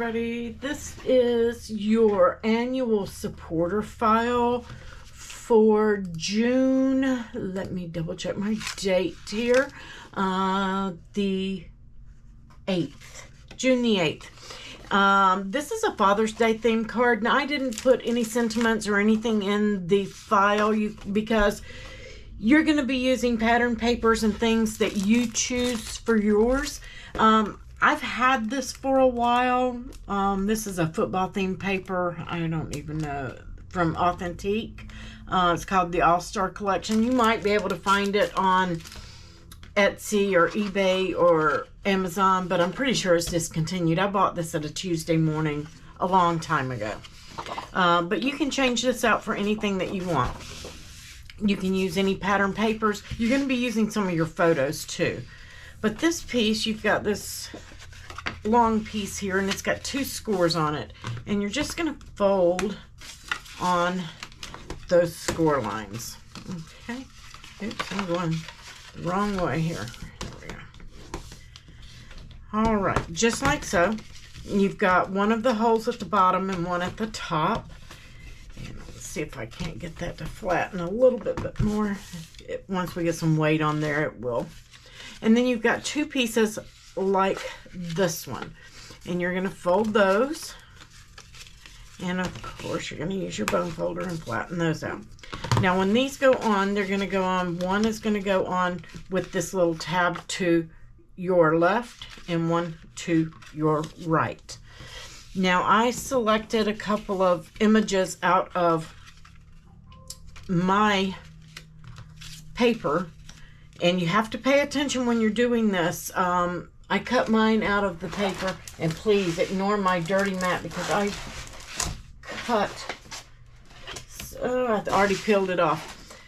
everybody. This is your annual supporter file for June. Let me double check my date here. The 8th. June the 8th. This is a Father's Day themed card. Now, I didn't put any sentiments or anything in the file because you're going to be using pattern papers and things that you choose for yours. I've had this for a while. This is a football themed paper. I don't even know. From Authentique. It's called the All-Star Collection. You might be able to find it on Etsy or eBay or Amazon, but I'm pretty sure it's discontinued. I bought this at a Tuesday morning a long time ago. But you can change this out for anything that you want. You can use any pattern papers. You're going to be using some of your photos too. But this piece, you've got this long piece here, and it's got 2 scores on it. And you're just going to fold on those score lines. Okay. Oops, I'm going the wrong way here. There we go. All right, just like so. You've got one of the holes at the bottom and one at the top. And let's see if I can't get that to flatten a little bit more. Once we get some weight on there, it will. And then you've got 2 pieces like this one. And you're going to fold those. And of course, you're going to use your bone folder and flatten those out. Now, when these go on, they're going to go on. One is going to go on with this little tab to your left and one to your right. Now, I selected a couple of images out of my paper. And you have to pay attention when you're doing this. I cut mine out of the paper, and please ignore my dirty mat because I cut. I already peeled it off.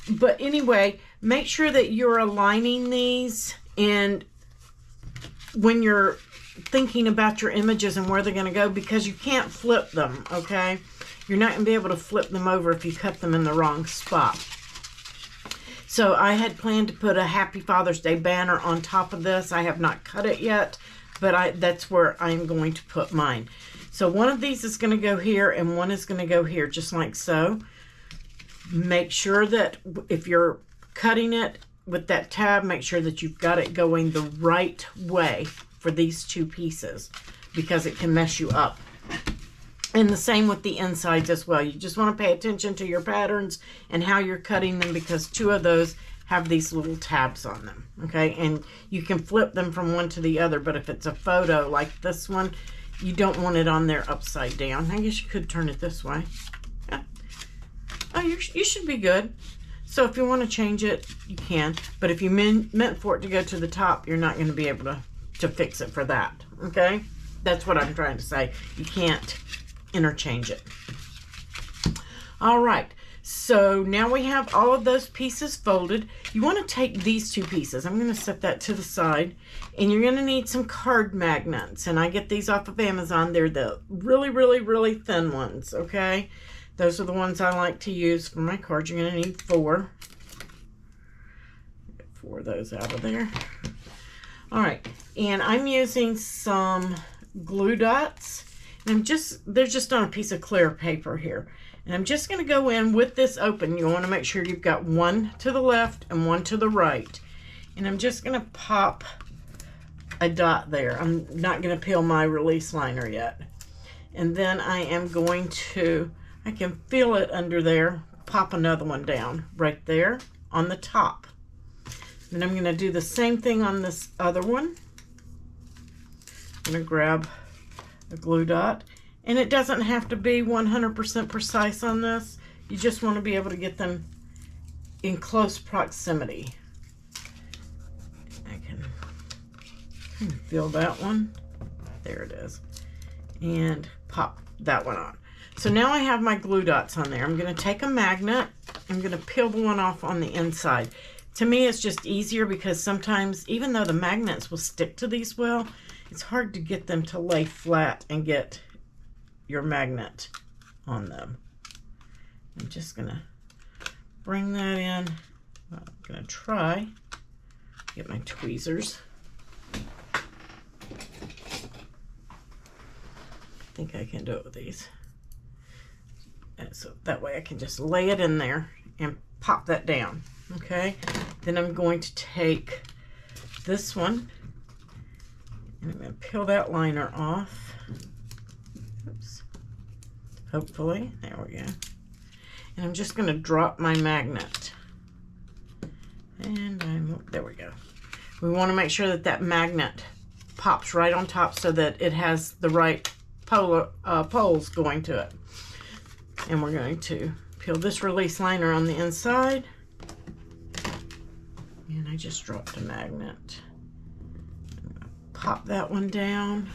But anyway, make sure that you're aligning these, and when you're thinking about your images and where they're going to go, because you can't flip them, okay? You're not going to be able to flip them over if you cut them in the wrong spot. So I had planned to put a Happy Father's Day banner on top of this. I have not cut it yet, but that's where I'm going to put mine. So one of these is going to go here and one is going to go here, just like so. Make sure that if you're cutting it with that tab, make sure that you've got it going the right way for these 2 pieces, because it can mess you up. And the same with the insides as well. You just want to pay attention to your patterns and how you're cutting them, because 2 of those have these little tabs on them. Okay, and you can flip them from one to the other, but if it's a photo like this one, you don't want it on there upside down. I guess you could turn it this way. Yeah. Oh, you should be good. So if you want to change it, you can. But if you meant for it to go to the top, you're not going to be able to fix it for that. Okay, that's what I'm trying to say. You can't interchange it. All right, so now we have all of those pieces folded. You want to take these 2 pieces. I'm going to set that to the side, and you're going to need some card magnets, and I get these off of Amazon. They're the really, really, really thin ones. Okay, those are the ones I like to use for my cards. You're going to need 4. Get 4 of those out of there. All right, and I'm using some glue dots. And they're just on a piece of clear paper here. And I'm just going to go in with this open. You want to make sure you've got one to the left and one to the right. And I'm just going to pop a dot there. I'm not going to peel my release liner yet. And then I am going to, I can feel it under there, pop another one down right there on the top. And I'm going to do the same thing on this other one. I'm going to grab a glue dot, and it doesn't have to be 100% precise on this. You just want to be able to get them in close proximity. I can feel that one. There it is. And pop that one on. So now I have my glue dots on there. I'm going to take a magnet. I'm going to peel the one off on the inside. To me, it's just easier because sometimes, even though the magnets will stick to these well, it's hard to get them to lay flat and get your magnet on them. I'm just going to bring that in. I'm going to try, get my tweezers. think I can do it with these. And so that way I can just lay it in there and pop that down. Okay, then I'm going to take this one and I'm going to peel that liner off. Oops. Hopefully, there we go. And I'm just going to drop my magnet. And there we go. We want to make sure that that magnet pops right on top so that it has the right poles going to it. And we're going to peel this release liner on the inside. And I just dropped a magnet. I'm going to pop that one down.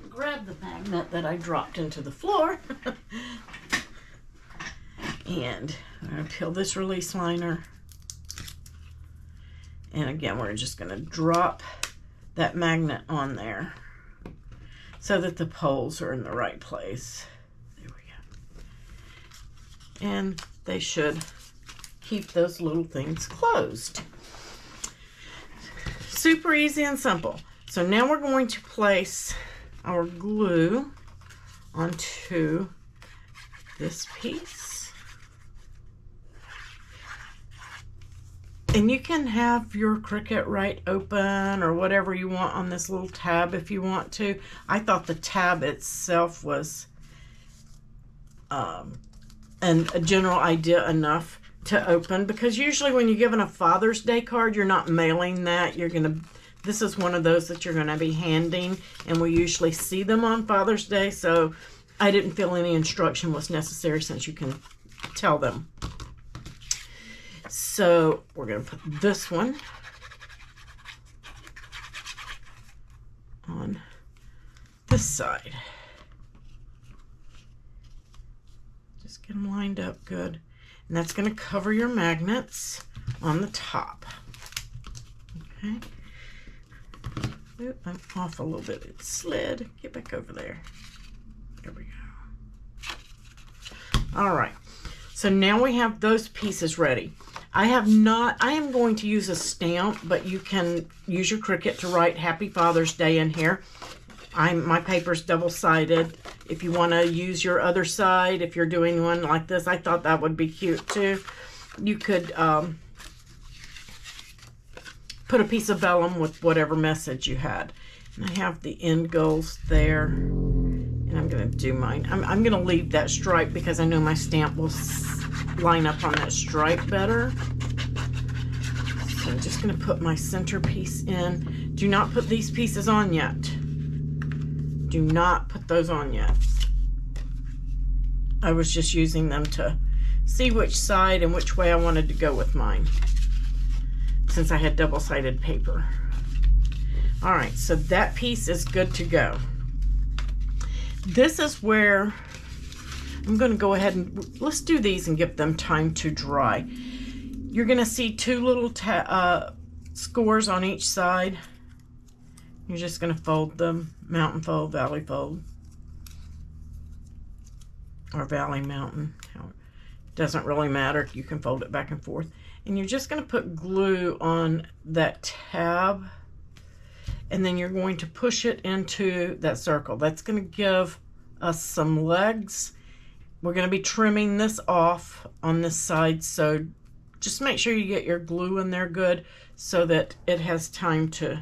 Grab the magnet that I dropped into the floor. And I'm going to peel this release liner. And again, we're just going to drop that magnet on there so that the poles are in the right place. There we go. And they should keep those little things closed. Super easy and simple. So now we're going to place our glue onto this piece. And you can have your Cricut right open or whatever you want on this little tab if you want to. I thought the tab itself was and a general idea enough to open, because usually when you're given a Father's Day card, you're not mailing that. This is one of those that you're going to be handing, and we usually see them on Father's Day, so I didn't feel any instruction was necessary since you can tell them. So we're going to put this one on this side. Just get them lined up good. And that's going to cover your magnets on the top. Okay. Oop, I'm off a little bit. It slid. Get back over there. There we go. All right. So now we have those pieces ready. I am going to use a stamp, but you can use your Cricut to write Happy Father's Day in here. My paper's double-sided. If you want to use your other side, if you're doing one like this, I thought that would be cute too. You could put a piece of vellum with whatever message you had. And I have the end goals there. And I'm going to do mine. I'm going to leave that stripe because I know my stamp will line up on that stripe better. So I'm just going to put my centerpiece in. Do not put these pieces on yet. Do not put those on yet. I was just using them to see which side and which way I wanted to go with mine, since I had double-sided paper. All right, so that piece is good to go. This is where I'm going to go ahead and let's do these and give them time to dry. You're going to see two little scores on each side. You're just going to fold them, mountain fold, valley fold, or valley mountain. Doesn't really matter. You can fold it back and forth. And you're just going to put glue on that tab, and then you're going to push it into that circle. That's going to give us some legs. We're going to be trimming this off on this side, so just make sure you get your glue in there good so that it has time to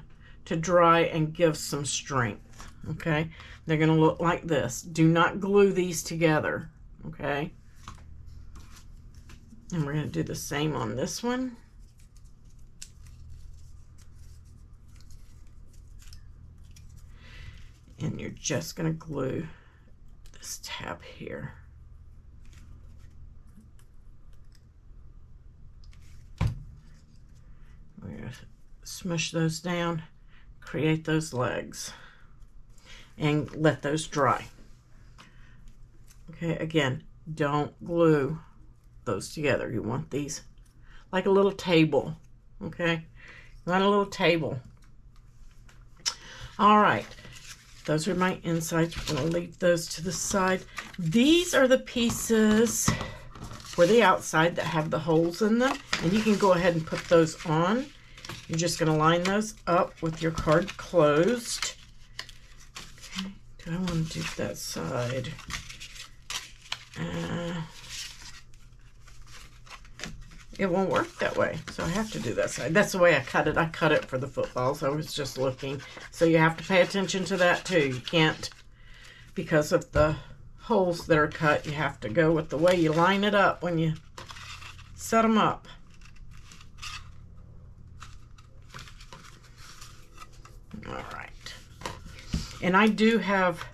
dry and give some strength. Okay, they're going to look like this. Do not glue these together. Okay, and we're going to do the same on this one. And you're just going to glue this tab here. We're going to smush those down, create those legs, and let those dry. Okay, again, don't glue those together. You want these like a little table. Okay, you want a little table. All right. Those are my insides. We're going to leave those to the side. These are the pieces for the outside that have the holes in them, and you can go ahead and put those on. You're just going to line those up with your card closed. Okay. Do I want to do that side? It won't work that way, so I have to do that side. That's the way I cut it. I cut it for the footballs. I was just looking. So you have to pay attention to that too. You can't, because of the holes that are cut, you have to go with the way you line it up when you set them up. All right. And I do have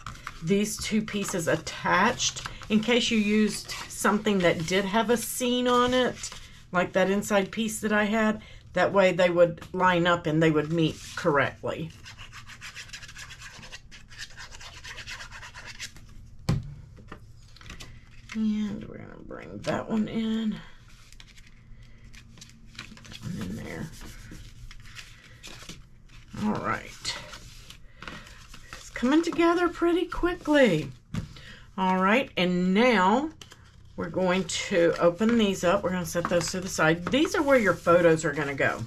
these two pieces attached in case you used something that did have a seam on it, like that inside piece that I had. That way they would line up and they would meet correctly. And we're going to bring that one in. That one in there. All right. It's coming together pretty quickly. All right, and now we're going to open these up. We're going to set those to the side. These are where your photos are going to go.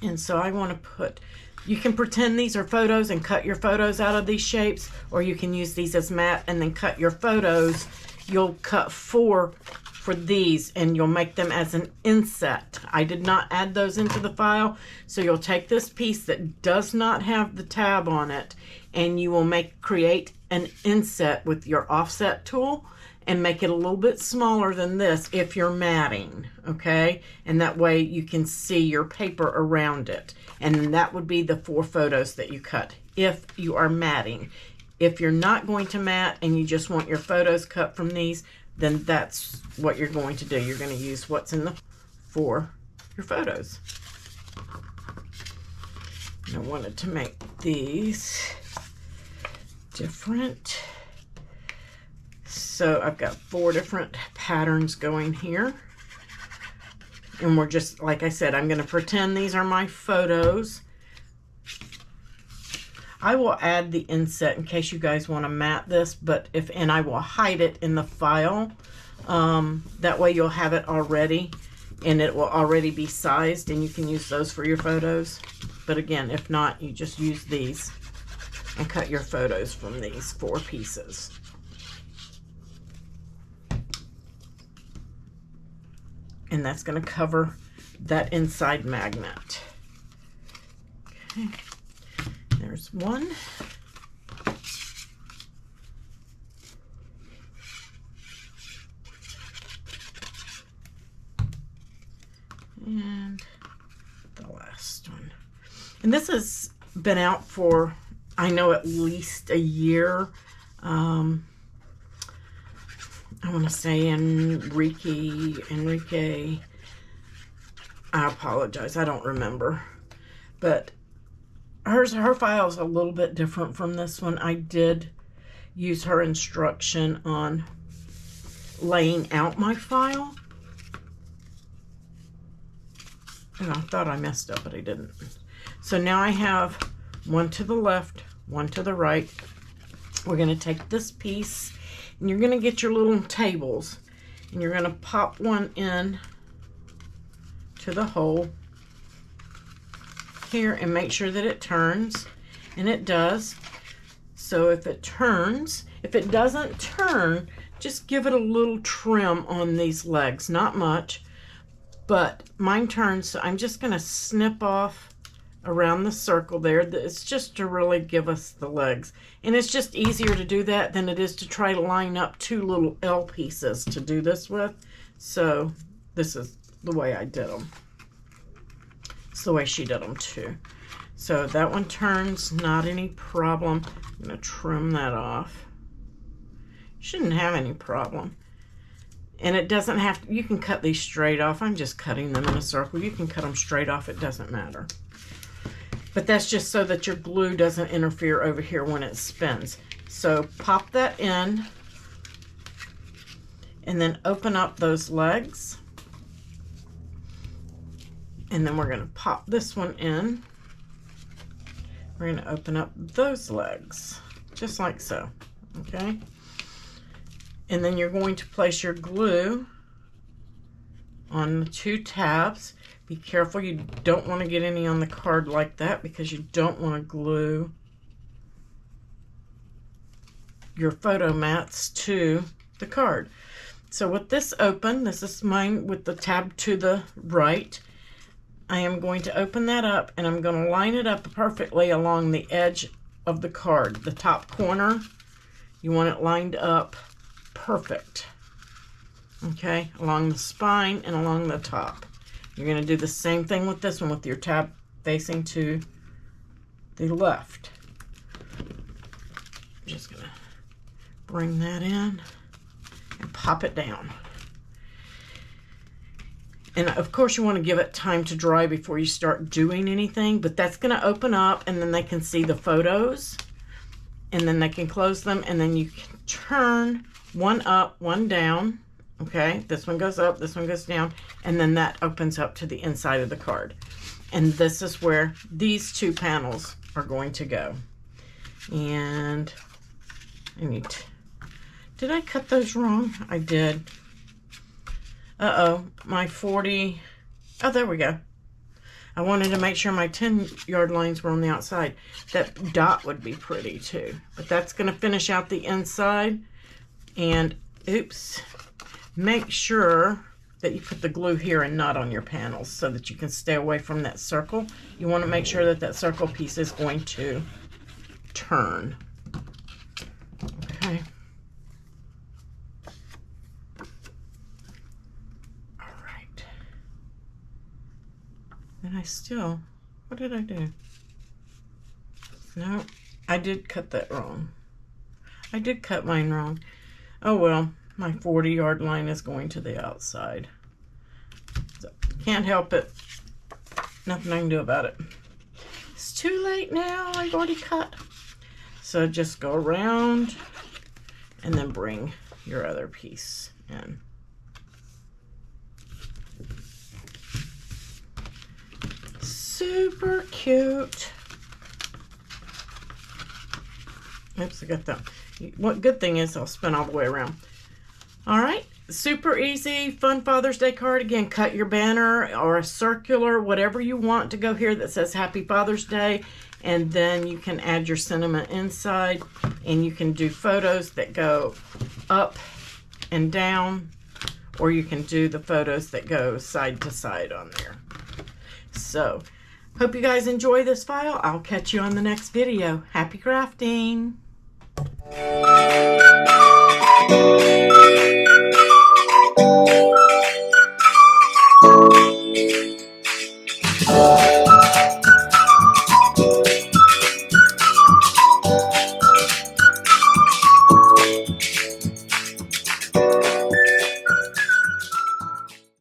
And so I want to put, you can pretend these are photos and cut your photos out of these shapes, or you can use these as mat and then cut your photos. You'll cut four for these and you'll make them as an inset. I did not add those into the file, so you'll take this piece that does not have the tab on it and you will create an inset with your offset tool and make it a little bit smaller than this if you're matting, okay? And that way you can see your paper around it. And that would be the 4 photos that you cut if you are matting. If you're not going to mat and you just want your photos cut from these, then that's what you're going to do. You're going to use what's in the for your photos. And I wanted to make these different. So I've got 4 different patterns going here. And we're just, like I said, I'm going to pretend these are my photos. I will add the inset in case you guys want to mat this, and I will hide it in the file. That way you'll have it already and it will already be sized and you can use those for your photos. But again, if not, you just use these and cut your photos from these 4 pieces. And that's going to cover that inside magnet. Okay. There's one. And the last one. And this has been out for, I know, at least a year. I want to say Enrique. I apologize. I don't remember. But her file is a little bit different from this one. I did use her instruction on laying out my file. And I thought I messed up, but I didn't. So now I have one to the left, one to the right. We're going to take this piece and you're going to get your little tables and you're going to pop one in to the hole here and make sure that it turns, and it does. So if it turns, if it doesn't turn, just give it a little trim on these legs, not much, but mine turns, so I'm just going to snip off around the circle there. It's just to really give us the legs, and it's just easier to do that than it is to try to line up 2 little L pieces to do this with. So this is the way I did them. It's the way she did them too. So that one turns, not any problem. I'm going to trim that off. Shouldn't have any problem. And it doesn't have to, you can cut these straight off. I'm just cutting them in a circle. You can cut them straight off, it doesn't matter. But that's just so that your glue doesn't interfere over here when it spins. So pop that in and then open up those legs. And then we're going to pop this one in. We're going to open up those legs, just like so, okay? And then you're going to place your glue on the 2 tabs. Be careful, you don't want to get any on the card like that because you don't want to glue your photo mats to the card. So with this open, this is mine with the tab to the right, I am going to open that up and I'm going to line it up perfectly along the edge of the card. The top corner, you want it lined up perfect. Okay, along the spine and along the top. You're going to do the same thing with this one with your tab facing to the left. I'm just going to bring that in and pop it down. And of course you want to give it time to dry before you start doing anything, but that's going to open up and then they can see the photos and then they can close them, and then you can turn one up, one down. Okay, this one goes up, this one goes down, and then that opens up to the inside of the card. And this is where these 2 panels are going to go. And I need to, did I cut those wrong? I did. Uh-oh, my 40, oh, there we go. I wanted to make sure my 10-yard lines were on the outside. That dot would be pretty too. But that's going to finish out the inside. And, oops. Make sure that you put the glue here and not on your panels so that you can stay away from that circle. You want to make sure that that circle piece is going to turn. Okay. All right. And I still, what did I do? No, I did cut that wrong. I did cut mine wrong. Oh well. My 40-yard line is going to the outside. So, can't help it. Nothing I can do about it. It's too late now. I've already cut. So just go around and then bring your other piece in. Super cute. Oops, I got that. What good thing is I'll spin all the way around. All right, super easy, fun Father's Day card. Again, cut your banner or a circular, whatever you want to go here that says Happy Father's Day, and then you can add your sentiment inside, and you can do photos that go up and down, or you can do the photos that go side to side on there. So, hope you guys enjoy this file. I'll catch you on the next video. Happy crafting!